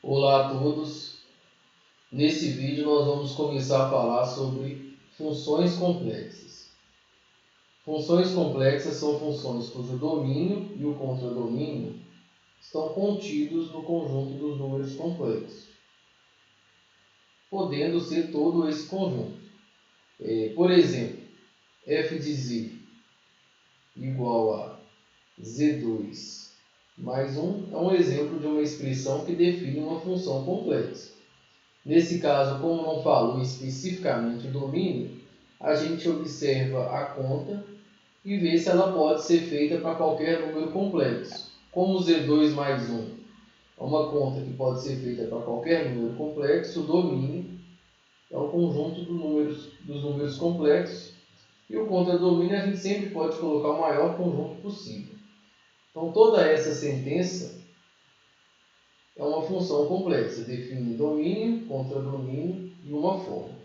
Olá a todos. Nesse vídeo nós vamos começar a falar sobre funções complexas. Funções complexas são funções cujo domínio e o contradomínio estão contidos no conjunto dos números complexos, podendo ser todo esse conjunto. Por exemplo, f de z igual a z2 mais 1 é um exemplo de uma expressão que define uma função complexa. Nesse caso, como não falou especificamente o domínio, a gente observa a conta e vê se ela pode ser feita para qualquer número complexo. Como z2 mais 1 é uma conta que pode ser feita para qualquer número complexo, o domínio é o conjunto dos números complexos e o contradomínio a gente sempre pode colocar o maior conjunto possível. Então, toda essa sentença é uma função complexa, define domínio, contradomínio e uma forma.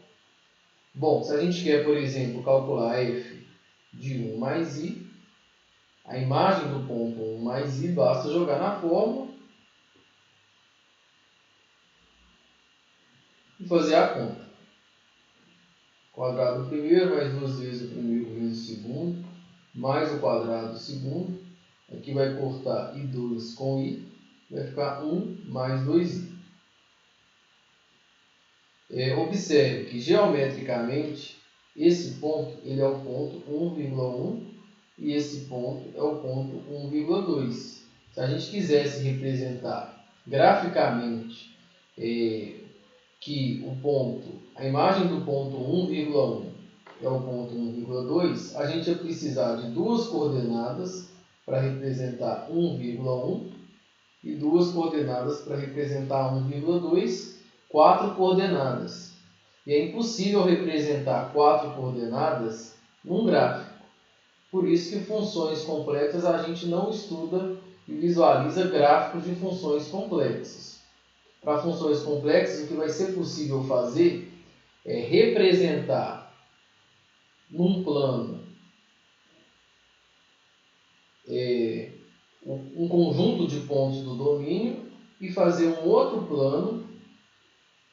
Bom, se a gente quer, por exemplo, calcular f de 1 mais i, a imagem do ponto 1 mais i, basta jogar na fórmula e fazer a conta. Quadrado do primeiro mais 2 vezes o primeiro vezes o segundo, mais o quadrado do segundo. Aqui vai cortar i2 com i, vai ficar 1 mais 2i. Observe que geometricamente esse ponto ele é o ponto 1,1 e esse ponto é o ponto 1,2. Se a gente quisesse representar graficamente que a imagem do ponto 1,1 é o ponto 1,2, a gente ia precisar de duas coordenadas para representar 1,1 e duas coordenadas para representar 1,2, 4 coordenadas. E é impossível representar 4 coordenadas num gráfico. Por isso que funções complexas a gente não estuda e visualiza gráficos de funções complexas. Para funções complexas, o que vai ser possível fazer é representar num plano um conjunto de pontos do domínio e fazer um outro plano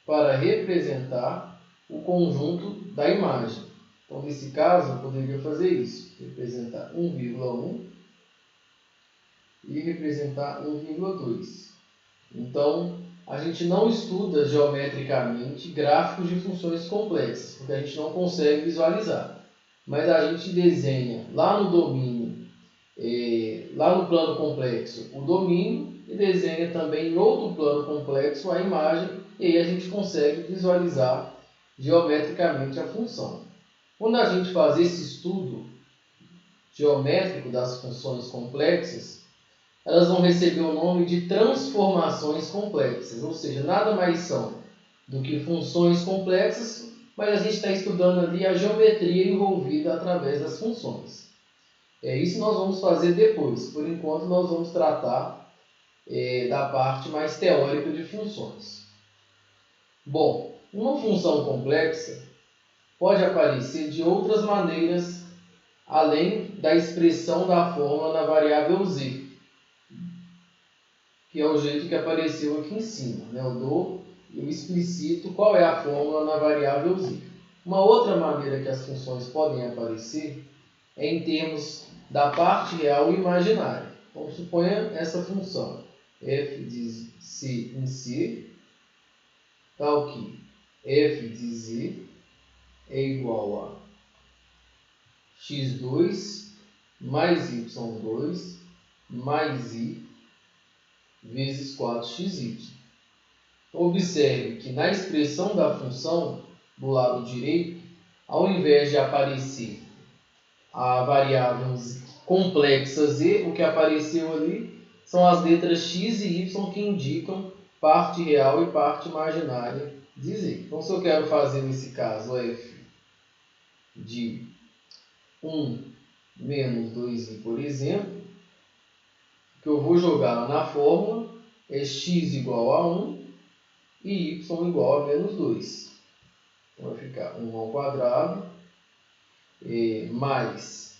para representar o conjunto da imagem. Então, nesse caso, eu poderia fazer isso, representar 1,1 e representar 1,2. Então, a gente não estuda geometricamente gráficos de funções complexas, porque a gente não consegue visualizar. Mas a gente desenha lá no domínio, lá no plano complexo, o domínio e desenha também em outro plano complexo a imagem, e aí a gente consegue visualizar geometricamente a função. Quando a gente faz esse estudo geométrico das funções complexas, elas vão receber o nome de transformações complexas, ou seja, nada mais são do que funções complexas, mas a gente está estudando ali a geometria envolvida através das funções. Isso nós vamos fazer depois. Por enquanto, nós vamos tratar da parte mais teórica de funções. Bom, uma função complexa pode aparecer de outras maneiras, além da expressão da fórmula na variável z, que é o jeito que apareceu aqui em cima. Eu explicito qual é a fórmula na variável z. Uma outra maneira que as funções podem aparecer é em termos da parte real e imaginária. Então, suponha essa função f de c em c, tal que f de z é igual a x2 mais y2 mais i vezes 4xy. Observe que na expressão da função do lado direito, ao invés de aparecer a variável complexa z, o que apareceu ali são as letras x e y que indicam parte real e parte imaginária de z. Então, se eu quero fazer nesse caso f de 1 menos 2i, por exemplo, o que eu vou jogar na fórmula é x igual a 1 e y igual a menos 2. Então, vai ficar 1 ao quadrado mais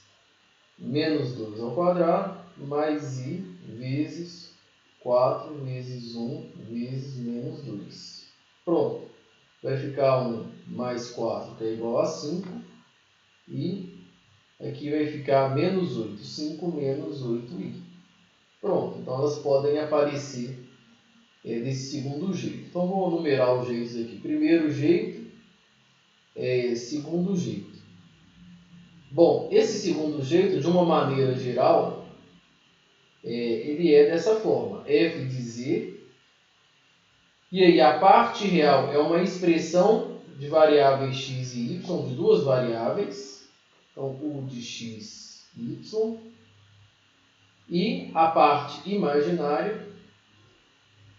menos 2 ao quadrado mais i vezes 4 vezes 1 vezes menos 2. Pronto. Vai ficar 1 mais 4, que é igual a 5. E aqui vai ficar menos 8. 5 menos 8i. Pronto. Então, elas podem aparecer desse segundo jeito. Então, vou numerar os jeitos aqui. Primeiro jeito, segundo jeito. Bom, esse segundo jeito, de uma maneira geral, ele é dessa forma. F de z. E aí, a parte real é uma expressão de variáveis x e y, de duas variáveis. Então, u de x, y. E a parte imaginária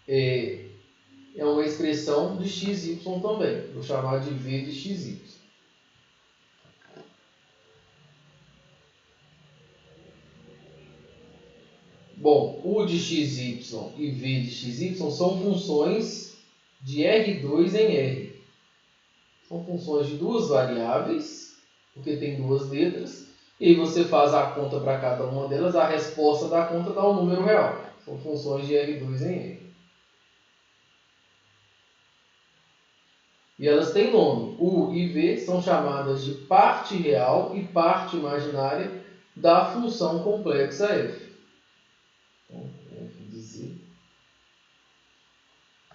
é uma expressão de x e y também. Vou chamar de v de x, y. Bom, u de xy e v de xy são funções de R2 em R. São funções de duas variáveis, porque tem duas letras, e aí você faz a conta para cada uma delas, a resposta da conta dá um número real. São funções de R2 em R. E elas têm nome. U e V são chamadas de parte real e parte imaginária da função complexa f. Então, f de z,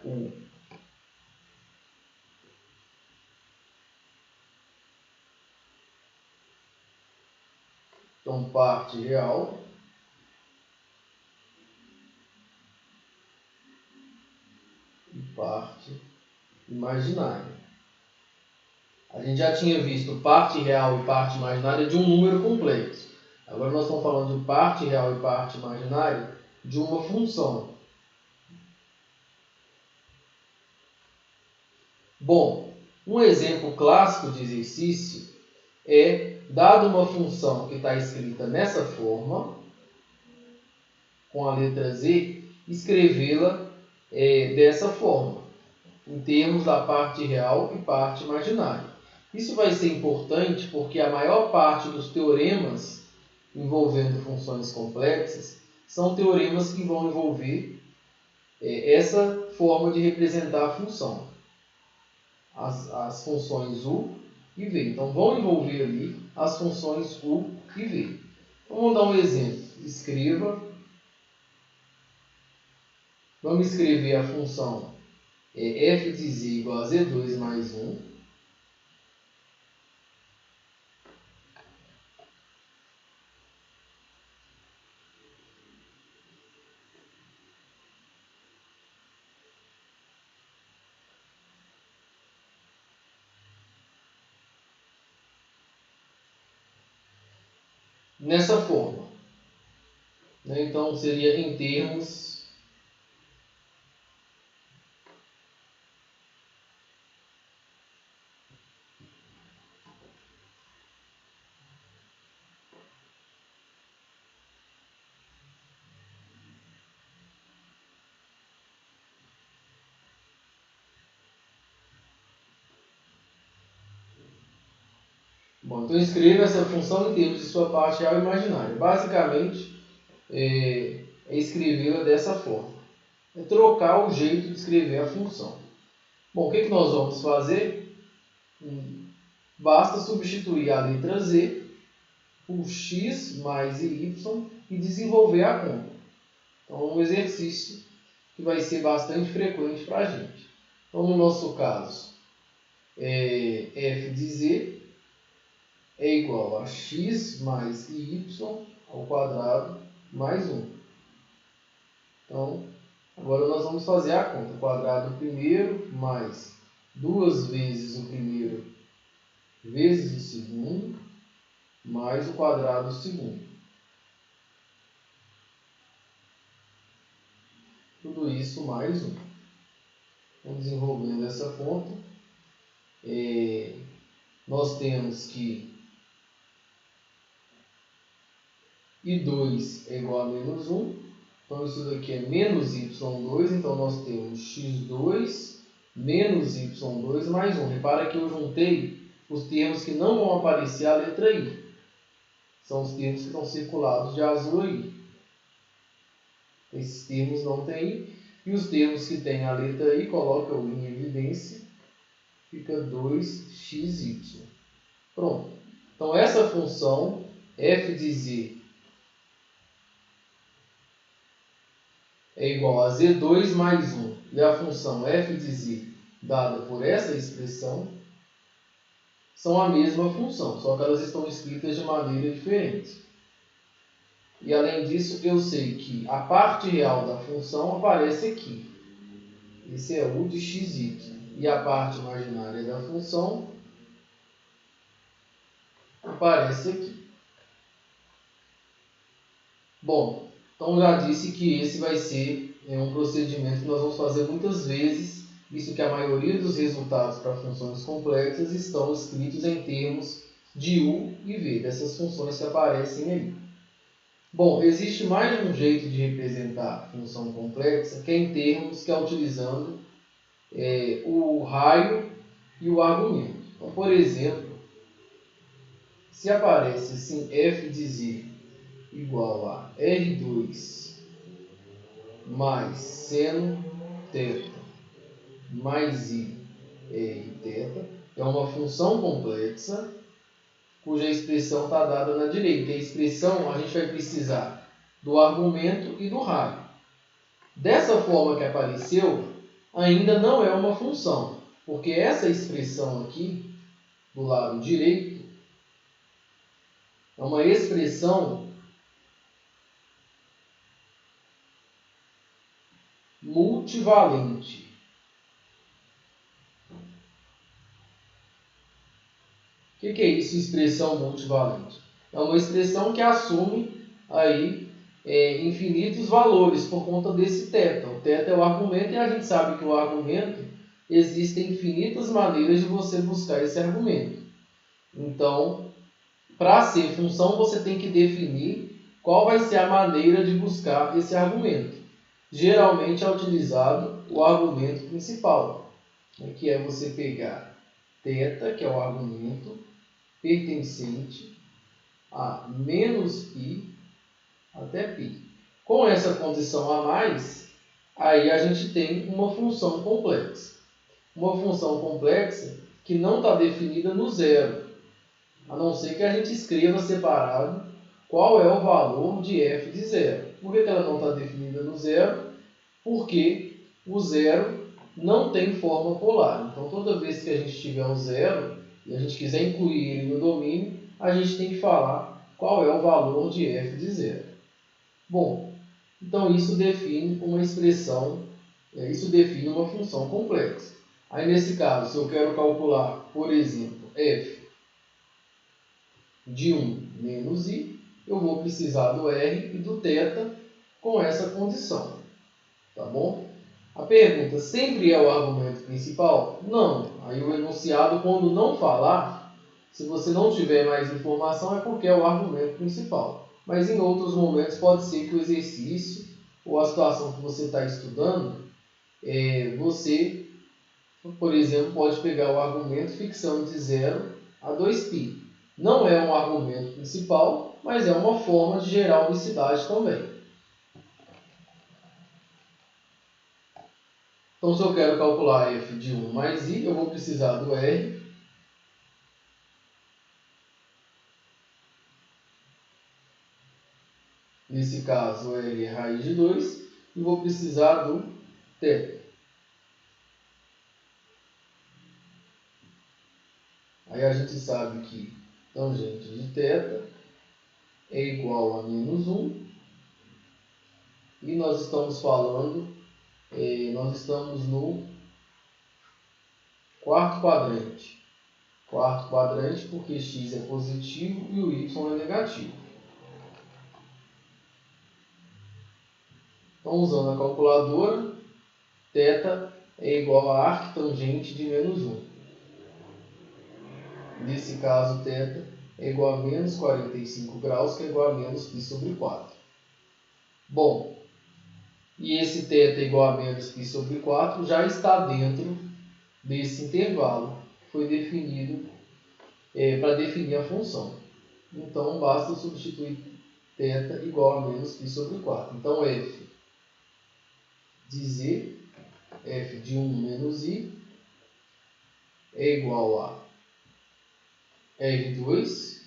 U. Então, parte real e parte imaginária. A gente já tinha visto parte real e parte imaginária de um número complexo. Agora nós estamos falando de parte real e parte imaginária de uma função. Bom, um exemplo clássico de exercício é, dado uma função que está escrita nessa forma, com a letra z, escrevê-la dessa forma, em termos da parte real e parte imaginária. Isso vai ser importante porque a maior parte dos teoremas envolvendo funções complexas são teoremas que vão envolver essa forma de representar a função. As funções u e v. Então, vão envolver ali as funções u e v. Então, vamos dar um exemplo. Vamos escrever a função f de z igual a z2 mais 1. Nessa forma. Então, seria em termos Bom, então escreva essa função em termos de sua parte real e imaginária. Basicamente, é escrevê-la dessa forma. É trocar o jeito de escrever a função. Bom, o que nós vamos fazer? Basta substituir a letra z por x mais y e desenvolver a conta. Então, é um exercício que vai ser bastante frequente para a gente. Então, no nosso caso, f de z é igual a x mais y ao quadrado mais 1. Então, agora nós vamos fazer a conta. O quadrado do primeiro mais 2 vezes o primeiro vezes o segundo mais o quadrado do segundo. Tudo isso mais 1. Então, desenvolvendo essa conta, nós temos que I2 é igual a menos 1. Então, isso daqui é menos y2. Então, nós temos x2 menos y2 mais 1. Repara que eu juntei os termos que não vão aparecer a letra I. São os termos que estão circulados de azul aí. Esses termos não tem I. E os termos que tem a letra I, coloca o em evidência. Fica 2xy. Pronto. Então, essa função f de z é igual a z2 mais 1. E a função f de z, dada por essa expressão, são a mesma função, só que elas estão escritas de maneira diferente. E além disso, eu sei que a parte real da função aparece aqui. Esse é u de xy. E a parte imaginária da função aparece aqui. Bom, então já disse que esse vai ser um procedimento que nós vamos fazer muitas vezes, visto que a maioria dos resultados para funções complexas estão escritos em termos de u e v, dessas funções que aparecem aí. Bom, existe mais um jeito de representar função complexa, que é em termos que é utilizando o raio e o argumento. Então, por exemplo, se aparece assim f de z igual a R2 mais seno θ mais I R θ, é uma função complexa cuja expressão está dada na direita. E a expressão a gente vai precisar do argumento e do raio. Dessa forma que apareceu, ainda não é uma função, porque essa expressão aqui, do lado direito, é uma expressão multivalente. O que é isso, expressão multivalente? É uma expressão que assume aí infinitos valores por conta desse θ. O θ é o argumento e a gente sabe que o argumento existem infinitas maneiras de você buscar esse argumento. Então, para ser função, você tem que definir qual vai ser a maneira de buscar esse argumento. Geralmente é utilizado o argumento principal, que é você pegar θ, que é o argumento, pertencente a menos π até π. Com essa condição a mais, aí a gente tem uma função complexa. Uma função complexa que não está definida no zero, a não ser que a gente escreva separado qual é o valor de f de zero. Por que ela não está definida no zero? Porque o zero não tem forma polar. Então, toda vez que a gente tiver um zero e a gente quiser incluir ele no domínio, a gente tem que falar qual é o valor de f de zero. Bom, então isso define uma expressão, isso define uma função complexa. Aí, nesse caso, se eu quero calcular, por exemplo, f de 1 menos i, eu vou precisar do r e do θ com essa condição. Tá bom? A pergunta, sempre é o argumento principal? Não. Aí o enunciado, quando não falar, se você não tiver mais informação, é porque é o argumento principal. Mas em outros momentos pode ser que o exercício ou a situação que você está estudando, você, por exemplo, pode pegar o argumento fixando de 0 a 2π. Não é um argumento principal, mas é uma forma de gerar unicidade também. Então, se eu quero calcular f de 1 mais i, eu vou precisar do r. Nesse caso, o r é raiz de 2. E vou precisar do θ. Aí a gente sabe que tangente de θ é igual a menos 1. E nós estamos falando, nós estamos no quarto quadrante. Quarto quadrante porque x é positivo e o y é negativo. Então, usando a calculadora, θ é igual a arctangente de menos 1. Nesse caso, θ é igual a menos 45 graus, que é igual a menos π sobre 4. Bom, e esse θ é igual a menos π sobre 4 já está dentro desse intervalo que foi definido para definir a função. Então, basta substituir θ igual a menos π sobre 4. Então, f de z, f de 1 menos i, é igual a R2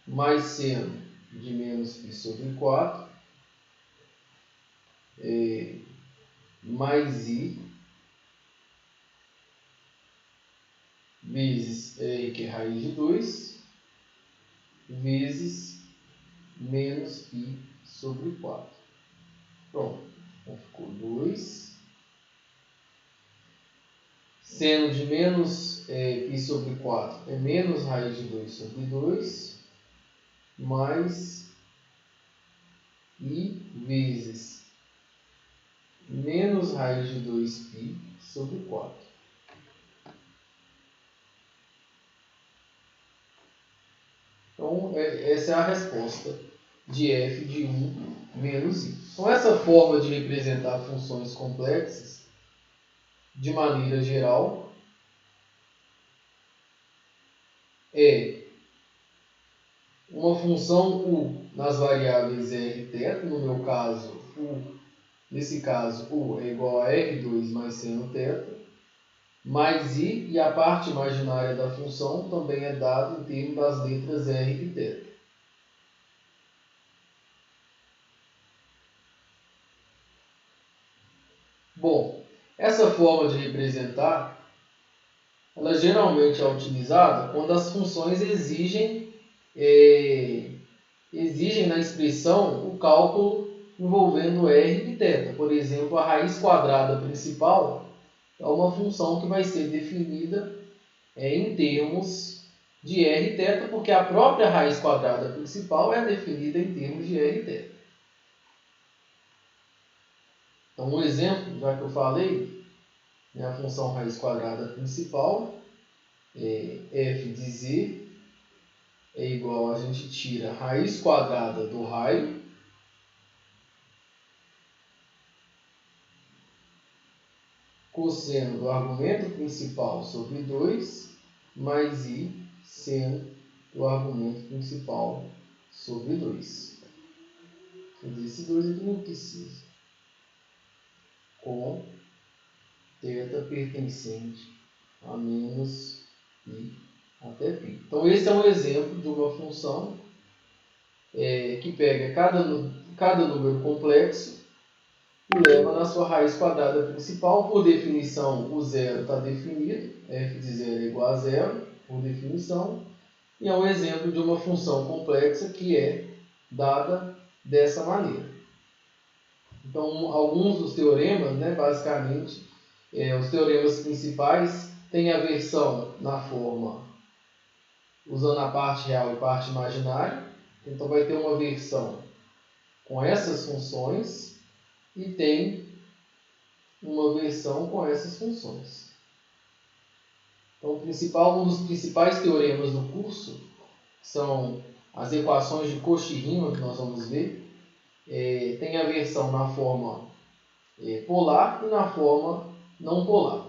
mais seno de menos π sobre 4 mais i vezes r, que é raiz de 2, vezes menos π sobre 4. Pronto. Então ficou 2. Seno de menos π sobre 4 é menos raiz de 2 sobre 2, mais i vezes menos raiz de 2π sobre 4. Então, essa é a resposta de f de 1 menos i. Então, essa forma de representar funções complexas, de maneira geral, é uma função u nas variáveis r e θ, no meu caso, nesse caso, u é igual a r2 mais seno θ, mais i, e a parte imaginária da função também é dada em termos das letras r e θ. Bom, essa forma de representar, ela geralmente é utilizada quando as funções exigem na expressão o cálculo envolvendo r e θ. Por exemplo, a raiz quadrada principal é uma função que vai ser definida em termos de r e θ, porque a própria raiz quadrada principal é definida em termos de r e θ. Então, um exemplo, já que eu falei, a função raiz quadrada principal, f de z é igual a gente tira a raiz quadrada do raio cosseno do argumento principal sobre 2 mais i seno do argumento principal sobre 2. Quer dizer, esse 2 aqui não precisa. Com θ pertencente a menos i até π. Então, esse é um exemplo de uma função que pega cada número complexo e leva na sua raiz quadrada principal. Por definição, o zero está definido, f de 0 é igual a zero, por definição, e é um exemplo de uma função complexa que é dada dessa maneira. Então, alguns dos teoremas, basicamente, os teoremas principais têm a versão na forma usando a parte real e parte imaginária. Então, vai ter uma versão com essas funções e tem uma versão com essas funções. Então, um dos principais teoremas do curso são as equações de Cauchy-Riemann, que nós vamos ver. Tem a versão na forma polar e na forma não polar.